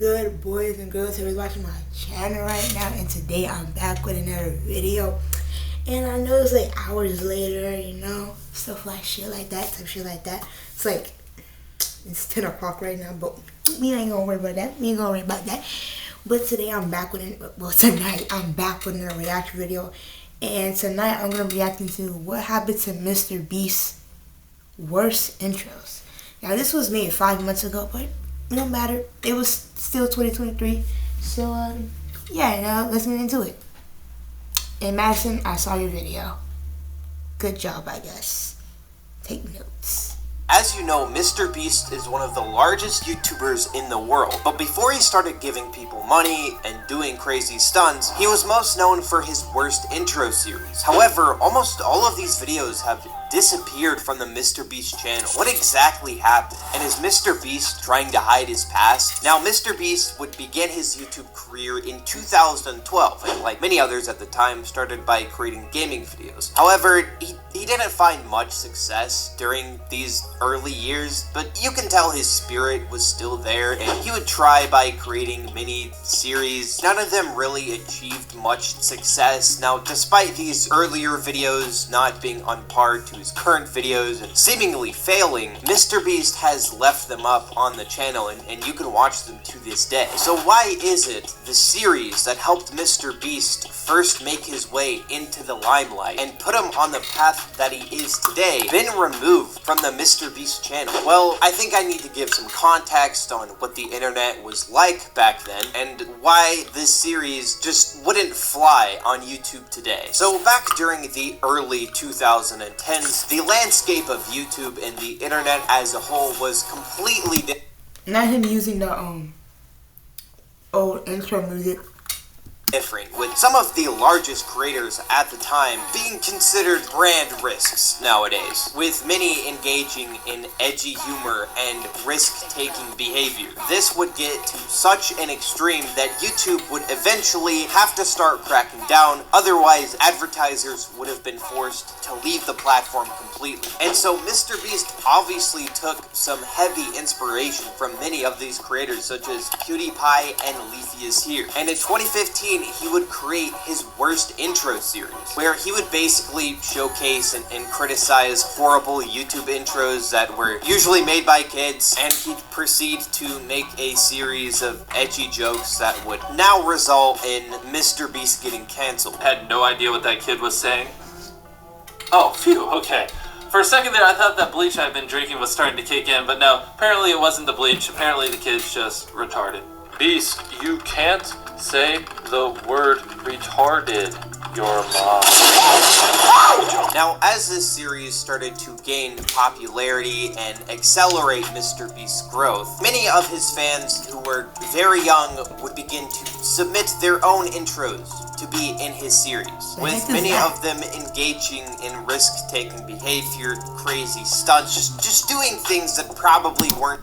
Good boys and girls who are watching my channel right now, and today I'm back with another video. And I know it's like hours later, you know, stuff like shit like that, some shit like that. It's like, it's 10 o'clock right now, but we ain't gonna worry about that. But today I'm back with tonight I'm back with another reaction video. And tonight I'm gonna be reacting to what happened to MRBEAST's worst intros. Now this was made 5 months ago, but it don't matter. It was still 2023. So yeah, now let's get into it. And Madison, I saw your video. Good job, I guess. Take notes. As you know, MrBeast is one of the largest YouTubers in the world, but before he started giving people money and doing crazy stunts, he was most known for his worst intro series. However, almost all of these videos have disappeared from the MrBeast channel. What exactly happened? And is MrBeast trying to hide his past? Now, MrBeast would begin his YouTube career in 2012, and like many others at the time, started by creating gaming videos. However, he didn't find much success during these early years, but you can tell his spirit was still there, and he would try by creating mini series. None of them really achieved much success. Now, despite these earlier videos not being on par to his current videos and seemingly failing, MrBeast has left them up on the channel, and you can watch them to this day. So why is it the series that helped MrBeast first make his way into the limelight and put him on the path that he is today been removed from the MrBeast channel? Well, I think I need to give some context on what the internet was like back then and why this series just wouldn't fly on YouTube today. So back during the early 2010s, the landscape of YouTube and the internet as a whole was completely not him using the old intro music. Different, with some of the largest creators at the time being considered brand risks nowadays, with many engaging in edgy humor and risk-taking behavior. This would get to such an extreme that YouTube would eventually have to start cracking down, otherwise advertisers would have been forced to leave the platform completely. And so MrBeast obviously took some heavy inspiration from many of these creators such as PewDiePie and Leafy is Here. And in 2015, he would create his worst intro series, where he would basically showcase and criticize horrible YouTube intros that were usually made by kids, and he'd proceed to make a series of edgy jokes that would now result in MrBeast getting canceled. Had no idea what that kid was saying. Oh, phew, okay. For a second there, I thought that bleach I'd been drinking was starting to kick in, but no, apparently it wasn't the bleach. Apparently the kid's just retarded. Beast, you can't say the word retarded, your mom. Now, as this series started to gain popularity and accelerate MrBeast's growth, many of his fans who were very young would begin to submit their own intros to be in his series, with many of them engaging in risk-taking behavior, crazy stunts, just doing things that probably weren't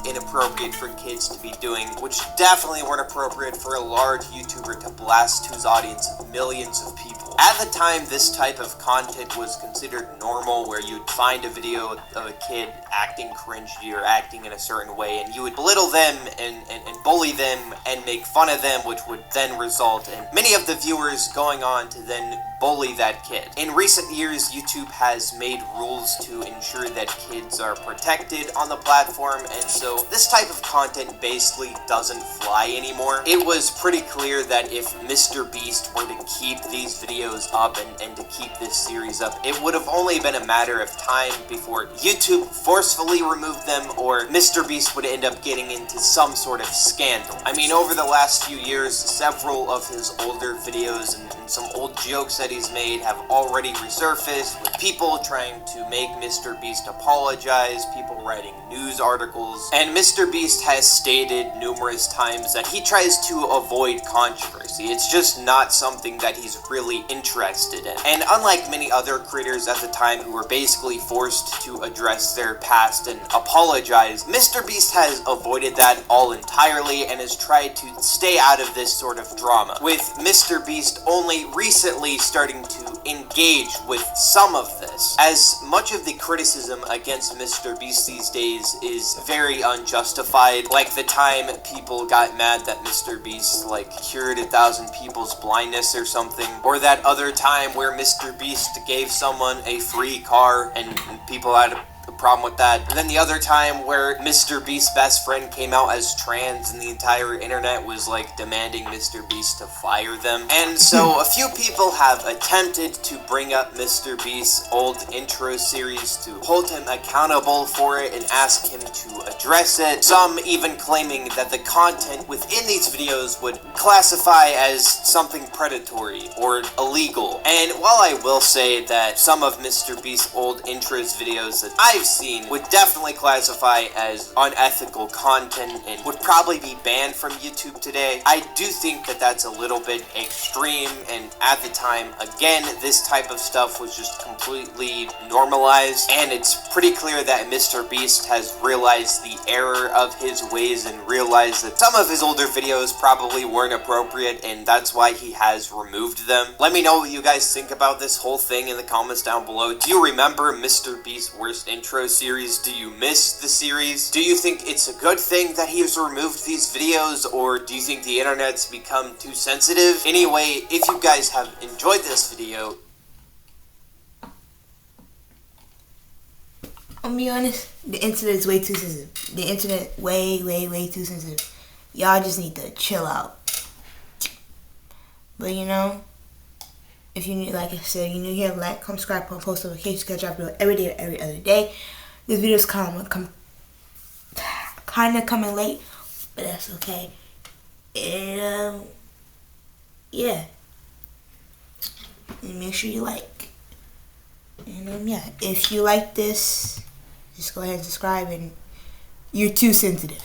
inappropriate for kids to be doing, which definitely weren't appropriate for a large YouTuber to blast to his audience of millions of people. At the time, this type of content was considered normal, where you'd find a video of a kid acting cringy or acting in a certain way, and you would belittle them and bully them and make fun of them, which would then result in many of the viewers going on to then bully that kid. In recent years, YouTube has made rules to ensure that kids are protected on the platform, and so this type of content basically doesn't fly anymore. It was pretty clear that if MrBeast were to keep these videos up and to keep this series up, it would have only been a matter of time before YouTube forcefully removed them, or MrBeast would end up getting into some sort of scandal. I mean, over the last few years, several of his older videos and some old jokes that he's made have already resurfaced, with people trying to make MrBeast apologize, people writing news articles, and MrBeast has stated numerous times that he tries to avoid controversy. It's just not something that he's really interested in. And unlike many other creators at the time who were basically forced to address their past and apologize, MrBeast has avoided that all entirely and has tried to stay out of this sort of drama, with MrBeast only recently starting to engage with some of this, as much of the criticism against Mr. Beast these days is very unjustified. Like the time people got mad that Mr. Beast like cured 1,000 people's blindness or something, or that other time where Mr. Beast gave someone a free car and people had a problem with that. And then the other time where Mr. Beast's best friend came out as trans and the entire internet was like demanding Mr. Beast to fire them. And so a few people have attempted to bring up Mr. Beast's old intro series to hold him accountable for it and ask him to address it. Some even claiming that the content within these videos would classify as something predatory or illegal. And while I will say that some of Mr. Beast's old intros videos that I've seen would definitely classify as unethical content and would probably be banned from YouTube today, I do think that that's a little bit extreme, and at the time, again, this type of stuff was just completely normalized, and it's pretty clear that Mr. Beast has realized the error of his ways and realized that some of his older videos probably weren't appropriate, and that's why he has removed them. Let me know what you guys think about this whole thing in the comments down below. Do you remember Mr. Beast's worst intro series? Do you miss the series? Do you think it's a good thing that he has removed these videos, or do you think the internet's become too sensitive? Anyway, if you guys have enjoyed this video, I'll be honest, the internet is way too sensitive. The internet way too sensitive. Y'all just need to chill out. But you know, if you need, like I said, you need to hear, like, comment, subscribe, post notifications, catch up video every day or every other day. This video's kind of coming late, but that's okay. And yeah, and make sure you like. And yeah, if you like this, just go ahead and subscribe. And you're too sensitive.